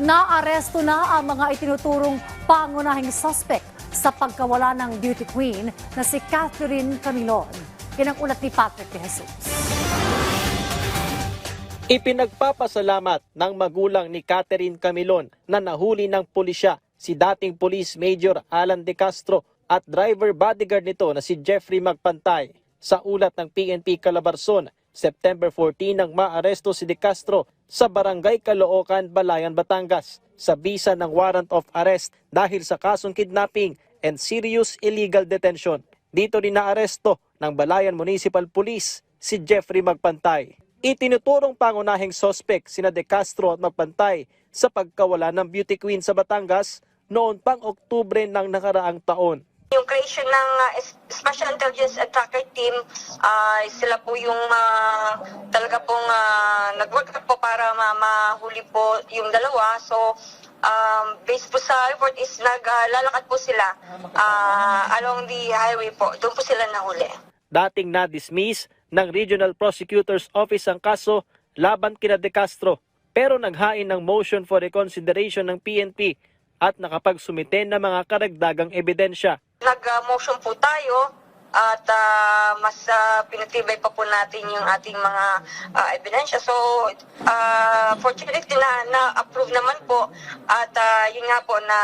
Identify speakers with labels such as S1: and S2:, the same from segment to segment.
S1: Naaresto na ang mga itinuturong pangunahing suspect sa pagkawala ng beauty queen na si Catherine Camilon. Yan ang ulat ni Patrick De Jesus.
S2: Ipinagpapasalamat ng magulang ni Catherine Camilon na nahuli ng pulisya si dating Police Major Alan De Castro at driver bodyguard nito na si Jeffrey Magpantay. Sa ulat ng PNP Calabarzon, September 14 nang maaresto si De Castro sa Barangay Caloocan, Balayan, Batangas sa bisa ng warrant of arrest dahil sa kasong kidnapping and serious illegal detention. Dito rin naaresto ng Balayan Municipal Police si Jeffrey Magpantay. Itinuturong pangunahing suspect sina De Castro at Magpantay sa pagkawala ng beauty queen sa Batangas noon pang Oktubre ng nakaraang taon.
S3: Yung creation ng Special Intelligence and Tracker Team, sila po yung talaga pong nag-work po para mahuli po yung dalawa. So, based po sa report is naglalakad po sila along the highway po. Doon po sila nahuli.
S2: Dating na-dismiss ng Regional Prosecutor's Office ang kaso laban kina De Castro, pero naghain ng motion for reconsideration ng PNP at nakapagsumite ng mga karagdagang ebidensya.
S3: Nag-motion po tayo at mas pinatibay pa po natin yung ating mga ebidensya. So, fortunately na-approve naman po at yun nga po na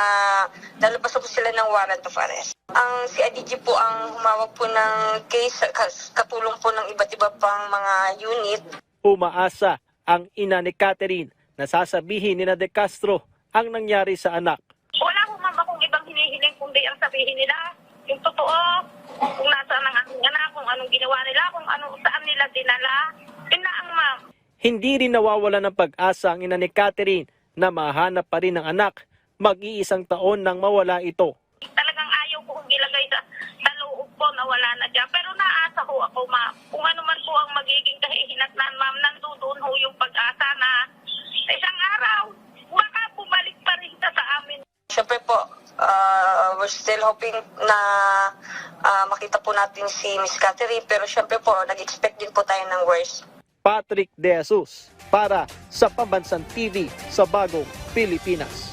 S3: lalabas po sila ng warrant of arrest. Ang CIDG po ang humawak po ng case, katulong po ng iba't iba pang mga unit.
S2: Umaasa ang ina ni Catherine na sasabihin ni De Castro ang nangyari sa anak.
S4: Wala ko ma'am akong ibang hinihiling kundi ang sabihin nila yung totoo, kung nasaan ang aking anak, kung anong ginawa nila, kung saan nila dinala. Yun na ang ma'am.
S2: Hindi rin nawawala ng pag-asa ang ina ni Catherine na mahanap pa rin ang anak mag-iisang taon nang mawala ito.
S4: Talagang ayaw ko kung ilagay sa loob ko na wala na dyan. Pero naasa ko ako ma'am. Kung ano man po ang magiging kahihinatnan ma'am, nandoon ho yung pag-asa na isang araw, baka bumalik pa rin sa amin.
S3: Siyempre po, we're still hoping na makita po natin si Miss Catherine, pero siyempre po, nag-expect din po tayo ng worst.
S2: Patrick De Jesus para sa Pambansang TV sa Bagong Pilipinas.